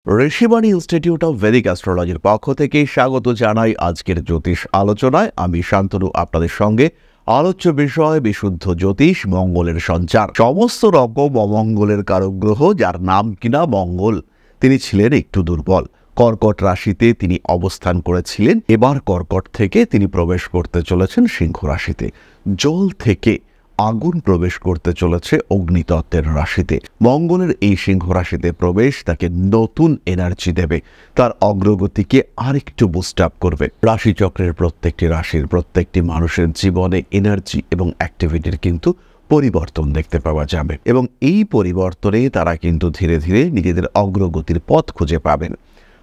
Rishibani institute of Vedic অ্যাস্ট্রোলজির পক্ষ থেকে স্বাগত জানাই আজকের জ্যোতিষ আলোচনায়। আমি শান্তনু আপনাদের সঙ্গে। আলোচ্য বিষয় বিশুদ্ধ জ্যোতিষ, মঙ্গলের সঞ্চার। সমস্ত রকম অমঙ্গলের কারক গ্রহ, যার নাম কিনা মঙ্গল, তিনি ছিলেন একটু দুর্বল। কর্কট রাশিতে তিনি অবস্থান করেছিলেন। এবার কর্কট থেকে তিনি প্রবেশ করতে চলেছেন সিংহ রাশিতে। জল থেকে আগুন প্রবেশ করতে চলেছে অগ্নিতত্ত্বের রাশিতে। মঙ্গলের এই সিংহ রাশিতে প্রবেশ তাকে নতুন এনার্জি দেবে, তার অগ্রগতিকে আরেকটু বুস্ট আপ করবে। রাশিচক্রের প্রত্যেকটি রাশির প্রত্যেকটি মানুষের জীবনে এনার্জি এবং অ্যাক্টিভিটির কিন্তু পরিবর্তন দেখতে পাওয়া যাবে, এবং এই পরিবর্তনে তারা কিন্তু ধীরে ধীরে নিজেদের অগ্রগতির পথ খুঁজে পাবেন।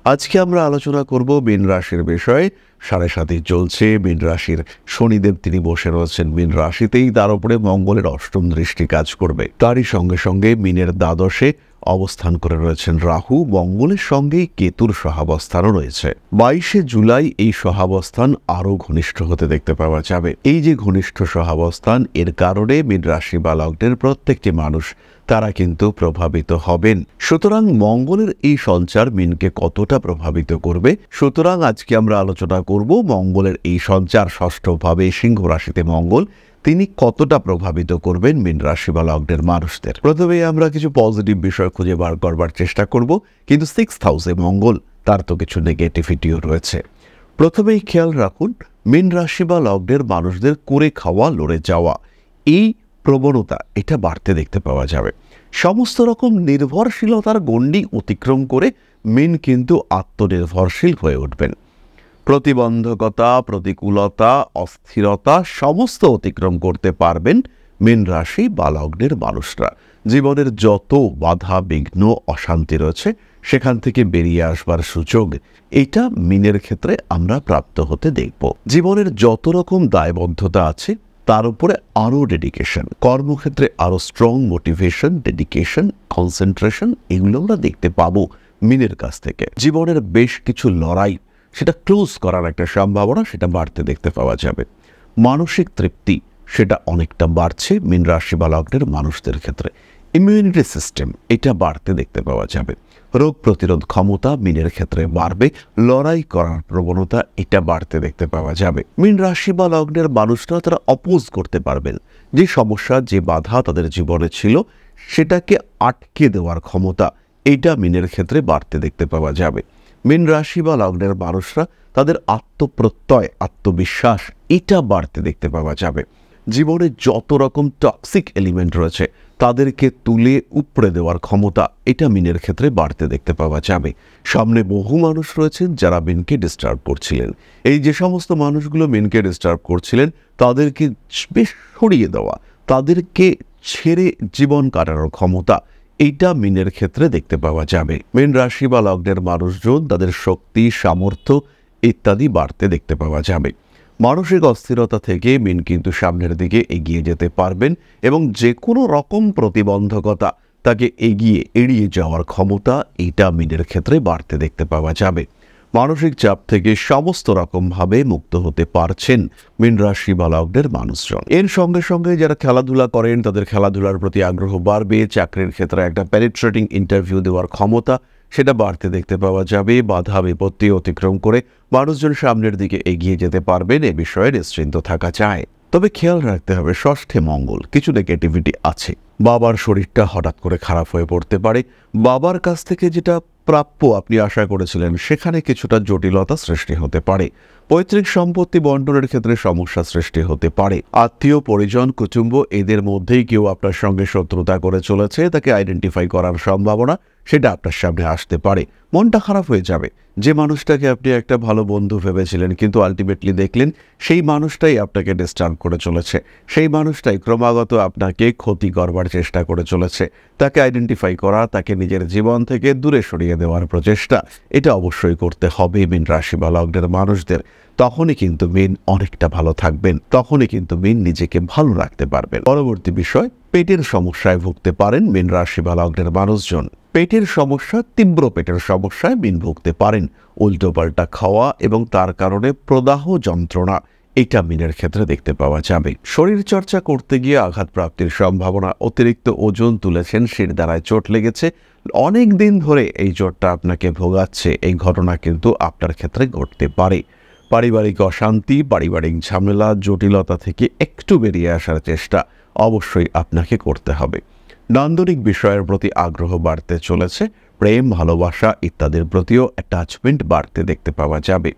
আজকে আমরা আলোচনা করব মীন রাশির বিষয়ে। 7.5 চলছে। মীন রাশির শনিদেব তিনি বসে রয়েছেন মীন রাশিতেই, তার উপরে মঙ্গলের অষ্টম দৃষ্টি কাজ করবে। তারই সঙ্গে সঙ্গে মীনের দ্বাদশে অবস্থান করে রয়েছেন রাহু। মঙ্গলের সঙ্গেই কেতুর সহাবস্থানও রয়েছে। 22শে জুলাই এই সহাবস্থান আরও ঘনিষ্ঠ হতে দেখতে পাওয়া যাবে। এই যে ঘনিষ্ঠ সহাবস্থান, এর কারণে মীন রাশি বা লগ্নের প্রত্যেকটি মানুষ তারা কিন্তু প্রভাবিত হবেন। সুতরাং মঙ্গলের এই সঞ্চার মীনকে কতটা প্রভাবিত করবে, সুতরাং আজকে আমরা আলোচনা করব মঙ্গলের এই সঞ্চার ষষ্ঠভাবে সিংহ রাশিতে মঙ্গল তিনি কতটা প্রভাবিত করবেন মীন রাশি বা লগ্নের মানুষদের। প্রথমে আমরা কিছু পজিটিভ বিষয় খুঁজে বার করবার চেষ্টা করব, কিন্তু 6th হাউসে মঙ্গল, তার তো কিছু নেগেটিভিটিও রয়েছে। প্রথমেই খেয়াল রাখুন, মীন রাশি বা লগ্নের মানুষদের করে খাওয়া, লড়ে যাওয়া, এই প্রবণতা এটা বাড়তে দেখতে পাওয়া যাবে। সমস্ত রকম নির্ভরশীলতার গণ্ডি অতিক্রম করে মীন কিন্তু আত্মনির্ভরশীল হয়ে উঠবেন। প্রতিবন্ধকতা, প্রতিকূলতা, অস্থিরতা সমস্ত অতিক্রম করতে পারবেন মীন রাশি বা লগ্নের মানুষরা। জীবনের যত বাধা বিঘ্ন অশান্তি রয়েছে সেখান থেকে বেরিয়ে আসবার সুযোগ এইটা মীনের ক্ষেত্রে আমরা প্রাপ্ত হতে দেখব। জীবনের যত রকম দায়বদ্ধতা আছে তার উপরে আরও ডেডিকেশন, কর্মক্ষেত্রে আরও স্ট্রং মোটিভেশন, ডেডিকেশন, কনসেন্ট্রেশন, এগুলো আমরা দেখতে পাবো মীনের কাছ থেকে। জীবনের বেশ কিছু লড়াই সেটা ক্লোজ করার একটা সম্ভাবনা সেটা বাড়তে দেখতে পাওয়া যাবে। মানসিক তৃপ্তি সেটা অনেকটা বাড়ছে মীন রাশি বা লগ্নের মানুষদের ক্ষেত্রে। ইমিউনিটি সিস্টেম এটা বাড়তে দেখতে পাওয়া যাবে। রোগ প্রতিরোধ ক্ষমতা মীনের ক্ষেত্রে বাড়বে। লড়াই করার প্রবণতা এটা বাড়তে দেখতে পাওয়া যাবে। মীন রাশি বা লগ্নের মানুষরা তারা অপোজ করতে পারবেন। যে সমস্যা, যে বাধা তাদের জীবনে ছিল সেটাকে আটকে দেওয়ার ক্ষমতা এইটা মীনের ক্ষেত্রে বাড়তে দেখতে পাওয়া যাবে। মীন রাশি বা লগ্নের মানুষরা তাদের আত্মপ্রত্যয়, আত্মবিশ্বাস এটা বাড়তে দেখতে পাওয়া যাবে। জীবনে যত রকম টক্সিক এলিমেন্ট রয়েছে তাদেরকে তুলে উপড়ে দেওয়ার ক্ষমতা এটা মীনের ক্ষেত্রে বাড়তে দেখতে পাওয়া যাবে। সামনে বহু মানুষ রয়েছেন যারা মীনকে ডিস্টার্ব করছিলেন। এই যে সমস্ত মানুষগুলো মীনকে ডিস্টার্ব করছিলেন তাদেরকে বেশ সরিয়ে দেওয়া, তাদেরকে ছেড়ে জীবন কাটানোর ক্ষমতা এইটা মীনের ক্ষেত্রে দেখতে পাওয়া যাবে। মীন রাশি বা লগ্নের মানুষজন তাদের শক্তি, সামর্থ্য ইত্যাদি বাড়তে দেখতে পাওয়া যাবে। মানসিক অস্থিরতা থেকে মীন কিন্তু সামনের দিকে এগিয়ে যেতে পারবেন, এবং যে কোনো রকম প্রতিবন্ধকতা তাকে এড়িয়ে যাওয়ার ক্ষমতা এইটা মীনের ক্ষেত্রে বাড়তে দেখতে পাওয়া যাবে। মানসিক চাপ থেকে সমস্ত রকমভাবে মুক্ত হতে পারছেন মীন রাশি বা লগ্নের মানুষজন। এর সঙ্গে সঙ্গে যারা খেলাধুলা করেন তাদের খেলাধুলার প্রতি আগ্রহ বাড়বে। চাকরির ক্ষেত্রে একটা পেনিট্রেটিং ইন্টারভিউ দেওয়ার ক্ষমতা সেটা বাড়তে দেখতে পাওয়া যাবে। বাধা বিপত্তি অতিক্রম করে মানুষজন সামনের দিকে এগিয়ে যেতে পারবেন, এ বিষয়ে নিশ্চিন্ত থাকা যায়। তবে খেয়াল রাখতে হবে, ষষ্ঠে মঙ্গল, কিছু নেগেটিভিটি আছে। বাবার শরীরটা হঠাৎ করে খারাপ হয়ে পড়তে পারে। বাবার কাছ থেকে যেটা প্রাপ্য আপনি আশা করেছিলেন সেখানে কিছুটা জটিলতা সৃষ্টি হতে পারে। পৈতৃক সম্পত্তি বন্টনের ক্ষেত্রে সমস্যা সৃষ্টি হতে পারে। আত্মীয় পরিজন, কুটুম্ব এদের মধ্যেই কেউ আপনার সঙ্গে শত্রুতা করে চলেছে, তাকে আইডেন্টিফাই করার সম্ভাবনা সেটা আপনার সামনে আসতে পারে। মনটা খারাপ হয়ে যাবে। যে মানুষটাকে আপনি একটা ভালো বন্ধু ভেবেছিলেন কিন্তু আলটিমেটলি দেখলেন সেই মানুষটাই আপনাকে ডিস্টার্ব করে চলেছে, সেই মানুষটাই ক্রমাগত আপনাকে ক্ষতি করবার চেষ্টা করে চলেছে। তাকে আইডেন্টিফাই করা, তাকে নিজের জীবন থেকে দূরে সরিয়ে দেওয়ার প্রচেষ্টা এটা অবশ্যই করতে হবে মীন রাশি বা লগ্নের মানুষদের। তখনই কিন্তু মীন অনেকটা ভালো থাকবেন, তখনই কিন্তু মীন নিজেকে ভালো রাখতে পারবেন। পরবর্তী বিষয়, পেটের সমস্যায় ভুগতে পারেন মীন রাশি বা লগ্নের মানুষজন। পেটের সমস্যা, তীব্র পেটের সমস্যায় মীন ভুগতে পারেন। উল্টোপাল্টা খাওয়া এবং তার কারণে প্রদাহ যন্ত্রণা এটা মিনের ক্ষেত্রে দেখতে পাওয়া যাবে। শরীর চর্চা করতে গিয়ে আঘাতপ্রাপ্তির সম্ভাবনা, অতিরিক্ত ওজন তুলেছেন, শিরদাঁড়ায় চোট লেগেছে, অনেক দিন ধরে এই চোটটা আপনাকে ভোগাচ্ছে, এই ঘটনা কিন্তু আপনার ক্ষেত্রে ঘটতে পারে। পারিবারিক অশান্তি, পারিবারিক ঝামেলা, জটিলতা থেকে একটু বেরিয়ে আসার চেষ্টা অবশ্যই আপনাকে করতে হবে। নান্দনিক বিষয়ের প্রতি আগ্রহ বাড়তে চলেছে, প্রেম, ভালোবাসা ইত্যাদির প্রতিও অ্যাটাচমেন্ট বাড়তে দেখতে পাওয়া যাবে।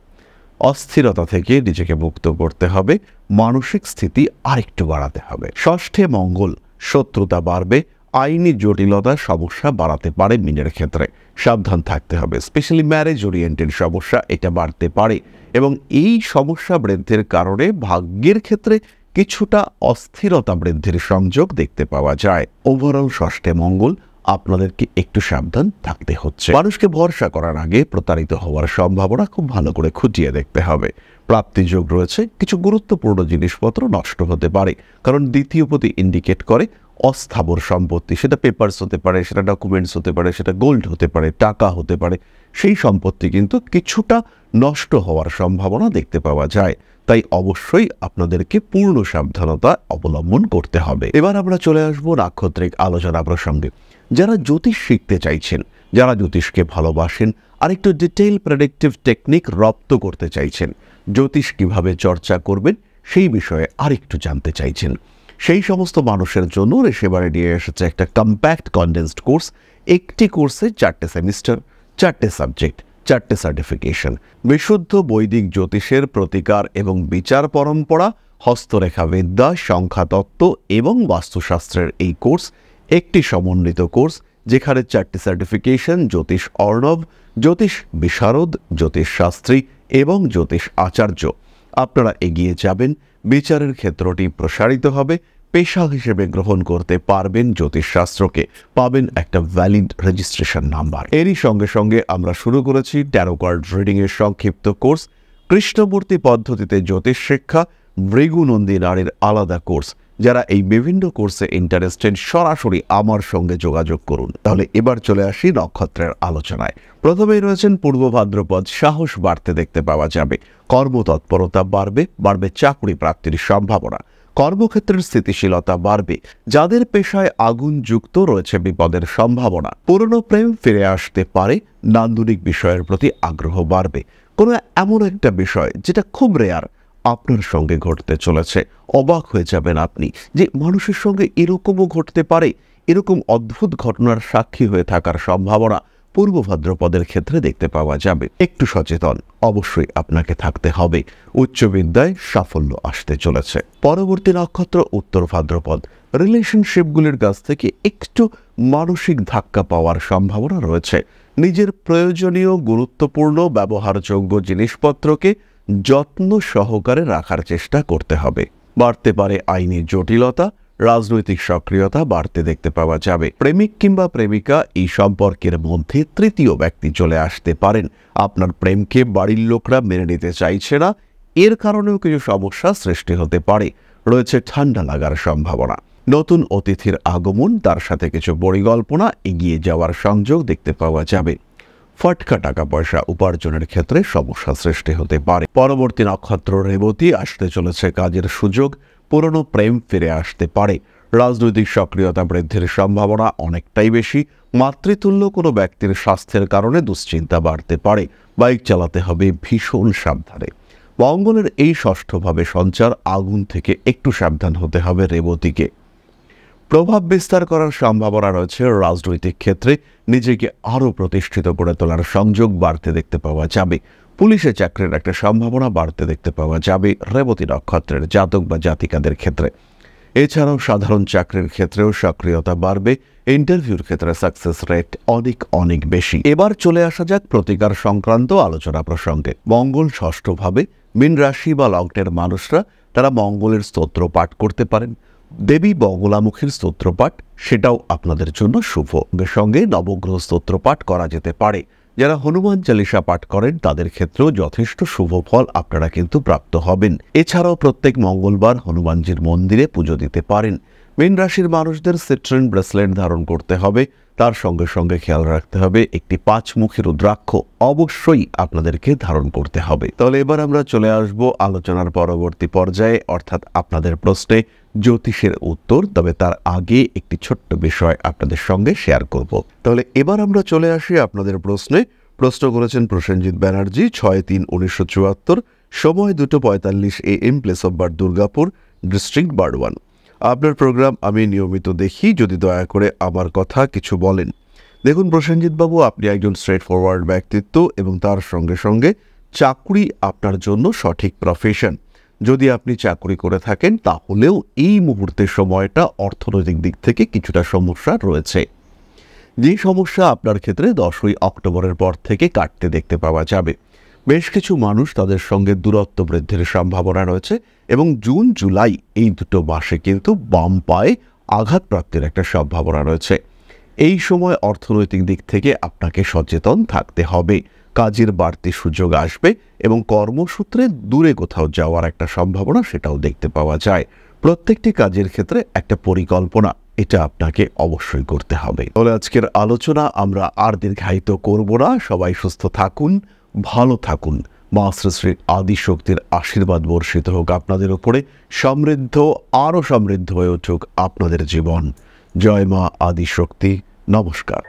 অস্থিরতা থেকে নিজেকে মুক্ত করতে হবে, মানসিক স্থিতি আরেকটু বাড়াতে হবে। ষষ্ঠে মঙ্গল, শত্রুতা বাড়বে, আইনি জটিলতা সমস্যা বাড়াতে পারে মিনের ক্ষেত্রে, সাবধান থাকতে হবে। স্পেশালি ম্যারেজ ওরিয়েন্টেড সমস্যা এটা বাড়তে পারে এবং এই সমস্যা বৃদ্ধির কারণে ভাগ্যের ক্ষেত্রে কিছুটা অস্থিরতা বৃদ্ধির সংযোগ দেখতে পাওয়া যায়। ওভারঅল ষষ্ঠে মঙ্গল, আপনাদেরকে একটু সাবধান থাকতে হচ্ছে। মানুষকে ভরসা করার আগে প্রতারিত হওয়ার সম্ভাবনা খুব ভালো করে খুঁটিয়ে দেখতে হবে। প্রাপ্তিযোগ রয়েছে, কিছু গুরুত্বপূর্ণ জিনিসপত্র নষ্ট হতে পারে, কারণ দ্বিতীয় পতি ইন্ডিকেট করে অস্থাবর সম্পত্তি, সেটা পেপারস হতে পারে, সেটা ডকুমেন্টস হতে পারে, সেটা গোল্ড হতে পারে, টাকা হতে পারে, সেই সম্পত্তি কিন্তু কিছুটা নষ্ট হওয়ার সম্ভাবনা দেখতে পাওয়া যায়। তাই অবশ্যই আপনাদেরকে পূর্ণ সাবধানতা অবলম্বন করতে হবে। এবার আমরা চলে আসবো নাক্ষত্রিক আলোচনা প্রসঙ্গে। যারা জ্যোতিষ শিখতে চাইছেন, যারা জ্যোতিষকে ভালোবাসেন, আরেকটু ডিটেইল প্রেডিক্টিভ টেকনিক রপ্ত করতে চাইছেন, জ্যোতিষ কিভাবে চর্চা করবেন সেই বিষয়ে আরেকটু জানতে চাইছেন, সেই সমস্ত মানুষের জন্য সেবারে নিয়ে এসেছে একটা কম্প্যাক্ট কনডেন্সড কোর্স। একটি কোর্সে 4টে সেমিস্টার, 4টে সাবজেক্ট, 4টে সার্টিফিকেশন, বিশুদ্ধ বৈদিক জ্যোতিষের প্রতিকার এবং বিচার পরম্পরা, হস্তরেখা বিদ্যা, সংখ্যাতত্ত্ব এবং বাস্তুশাস্ত্রের এই কোর্স একটি সমন্বিত কোর্স, যেখানে 4টে সার্টিফিকেশন, জ্যোতিষ অর্ণব, জ্যোতিষ বিশারদ, জ্যোতিষ শাস্ত্রী এবং জ্যোতিষ আচার্য। আপনারা এগিয়ে যাবেন, বিচারের ক্ষেত্রটি প্রসারিত হবে, পেশা হিসেবে গ্রহণ করতে পারবেন জ্যোতিষশাস্ত্রকে, পাবেন একটা ভ্যালিড রেজিস্ট্রেশন নাম্বার। এরই সঙ্গে সঙ্গে আমরা শুরু করেছি ট্যারো কার্ড রিডিং এর সংক্ষিপ্ত কোর্স, কৃষ্ণমূর্তি পদ্ধতিতে জ্যোতিষ শিক্ষা, ভৃগুনন্দী নারীর আলাদা কোর্স। যারা এই বিভিন্ন কোর্সে ইন্টারেস্টেড সরাসরি আমার সঙ্গে যোগাযোগ করুন। তাহলে এবার চলে আসি নক্ষত্রের আলোচনায়। প্রথমেই রয়েছেন পূর্ব ভাদ্রপদ, সাহস বাড়তে দেখতে পাওয়া যাবে, কর্মতৎপরতা বাড়বে, বাড়বে চাকরি প্রাপ্তির সম্ভাবনা, কর্মক্ষেত্রের স্থিতিশীলতা বাড়বে। যাদের পেশায় আগুন যুক্ত রয়েছে বিপদের সম্ভাবনা, পুরনো প্রেম ফিরে আসতে পারে, নান্দনিক বিষয়ের প্রতি আগ্রহ বাড়বে। কোনো এমন একটা বিষয় যেটা খুব রেয়ার আপনার সঙ্গে ঘটতে চলেছে, অবাক হয়ে যাবেন আপনি যে মানুষের সঙ্গে এরকমও ঘটতে পারে। এরকম অদ্ভুত ঘটনার সাক্ষী হয়ে থাকার সম্ভাবনা পূর্ব ভাদ্রপদের ক্ষেত্রে দেখতে পাওয়া যাবে। একটু সচেতন অবশ্যই আপনাকে থাকতে হবে। উচ্চ বিদ্যায় সাফল্য আসতে চলেছে। পরবর্তী নক্ষত্র উত্তর ভাদ্রপদ, রিলেশনশিপগুলির কাছ থেকে একটু মানসিক ধাক্কা পাওয়ার সম্ভাবনা রয়েছে। নিজের প্রয়োজনীয়, গুরুত্বপূর্ণ, ব্যবহারযোগ্য জিনিসপত্রকে যত্ন সহকারে রাখার চেষ্টা করতে হবে। বাড়তে পারে আইনি জটিলতা, রাজনৈতিক সক্রিয়তা বাড়তে দেখতে পাওয়া যাবে। প্রেমিক কিংবা প্রেমিকা এই সম্পর্কের মধ্যে তৃতীয় ব্যক্তি চলে আসতে পারেন। আপনার প্রেমকে বাড়ির লোকরা মেনে নিতে চাইছে না, এর কারণেও কিছু সমস্যা সৃষ্টি হতে পারে। রয়েছে ঠান্ডা লাগার সম্ভাবনা। নতুন অতিথির আগমন, তার সাথে কিছু পরিকল্পনা এগিয়ে যাওয়ার সংযোগ দেখতে পাওয়া যাবে। ফটকা টাকা পয়সা উপার্জনের ক্ষেত্রে সমস্যা সৃষ্টি হতে পারে। পরবর্তী নক্ষত্র রেবতী, আসতে চলেছে কাজের সুযোগ, পুরনো প্রেম ফিরে আসতে পারে। রাজনৈতিক সক্রিয়তা বৃদ্ধির সম্ভাবনা অনেকটাই বেশি। মাতৃতুল্য কোনো ব্যক্তির স্বাস্থ্যের কারণে দুশ্চিন্তা বাড়তে পারে। বাইক চালাতে হবে ভীষণ সাবধানে। মঙ্গলের এই ষষ্ঠভাবে সঞ্চার, আগুন থেকে একটু সাবধান হতে হবে রেবতীকে। প্রভাব বিস্তার করার সম্ভাবনা রয়েছে রাজনৈতিক ক্ষেত্রে, নিজেকে আরও প্রতিষ্ঠিত করে তোলার সংযোগ বাড়তে দেখতে পাওয়া যাবে। পুলিশে চাকরির একটা সম্ভাবনা বাড়তে দেখতে পাওয়া যাবে রেবতী নক্ষত্রের জাতক বা জাতিকাদের ক্ষেত্রে। এছাড়াও সাধারণ চাকরির ক্ষেত্রেও সক্রিয়তা বাড়বে। ইন্টারভিউর ক্ষেত্রে সাকসেস রেট অনেক অনেক বেশি। এবার চলে আসা যাক প্রতিকার সংক্রান্ত আলোচনা প্রসঙ্গে। মঙ্গল ষষ্ঠভাবে, মীন রাশি বা লগ্নের মানুষরা তারা মঙ্গলের স্তোত্র পাঠ করতে পারেন। দেবী বগলামুখীর স্তোত্রপাঠ, সেটাও আপনাদের জন্য শুভ। সঙ্গে নবগ্রহ স্তোত্রপাঠ করা যেতে পারে। যারা হনুমান চালিসা পাঠ করেন তাদের ক্ষেত্রেও যথেষ্ট শুভ ফল আপনারা কিন্তু প্রাপ্ত হবেন। এছাড়াও প্রত্যেক মঙ্গলবার হনুমানজির মন্দিরে পুজো দিতে পারেন। মীন রাশির মানুষদের সিট্রিন ব্রেসলেট ধারণ করতে হবে, তার সঙ্গে সঙ্গে খেয়াল রাখতে হবে একটি 5মুখী রুদ্রাক্ষ অবশ্যই আপনাদেরকে ধারণ করতে হবে। তাহলে এবার আমরা চলে আসব আলোচনার পরবর্তী পর্যায়ে, অর্থাৎ আপনাদের প্রশ্নে জ্যোতিষের উত্তর। তবে তার আগে একটি ছোট্ট বিষয় আপনাদের সঙ্গে শেয়ার করব। তাহলে এবার আমরা চলে আসি আপনাদের প্রশ্নে। প্রশ্ন করেছেন প্রসেনজিৎ ব্যানার্জি, 6/3/1974, সময় 2:45 AM, place of birth Durgapur, district Burdwan. আপনার প্রোগ্রাম আমি নিয়মিত দেখি, যদি দয়া করে আমার কথা কিছু বলেন। দেখুন প্রসেনজিৎ বাবু, আপনি একজন স্ট্রেট ফরওয়ার্ড ব্যক্তিত্ব এবং তার সঙ্গে সঙ্গে চাকরি আপনার জন্য সঠিক প্রফেশন। যদি আপনি চাকরি করে থাকেন তাহলেও এই মুহূর্তের সময়টা অর্থনৈতিক দিক থেকে কিছুটা সমস্যা রয়েছে, যে সমস্যা আপনার ক্ষেত্রে 10ই অক্টোবরের পর থেকে কাটতে দেখতে পাওয়া যাবে। বেশ কিছু মানুষ তাদের সঙ্গে দূরত্ব বৃদ্ধির সম্ভাবনা রয়েছে এবং জুন জুলাই এই দুটো মাসে কিন্তু বাম পায়ে আঘাতপ্রাপ্তির একটা সম্ভাবনা রয়েছে। এই সময় অর্থনৈতিক দিক থেকে আপনাকে সচেতন থাকতে হবে। কাজের বাড়তি সুযোগ আসবে এবং কর্মসূত্রে দূরে কোথাও যাওয়ার একটা সম্ভাবনা সেটাও দেখতে পাওয়া যায়। প্রত্যেকটি কাজের ক্ষেত্রে একটা পরিকল্পনা এটা আপনাকে অবশ্যই করতে হবে। তাহলে আজকের আলোচনা আমরা আর দীর্ঘায়িত করব না। সবাই সুস্থ থাকুন, ভালো থাকুন। মা শ্রী শ্রী আদিশক্তির আশীর্বাদ বর্ষিত হোক আপনাদের উপরে, সমৃদ্ধ আরও সমৃদ্ধ হয়ে উঠুক আপনাদের জীবন। জয় মা আদিশক্তি। নমস্কার।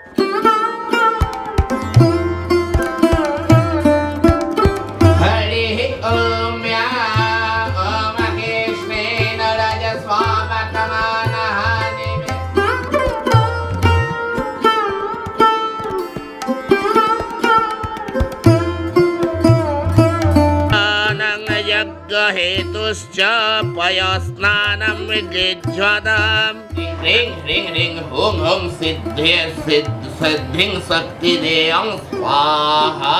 हेतुश्च पयस्नानं विजिह्वताम् ह्रीं ह्रीं ह्रीं हुं हुं सिद्धिं शक्तिदेयं स्वाहा।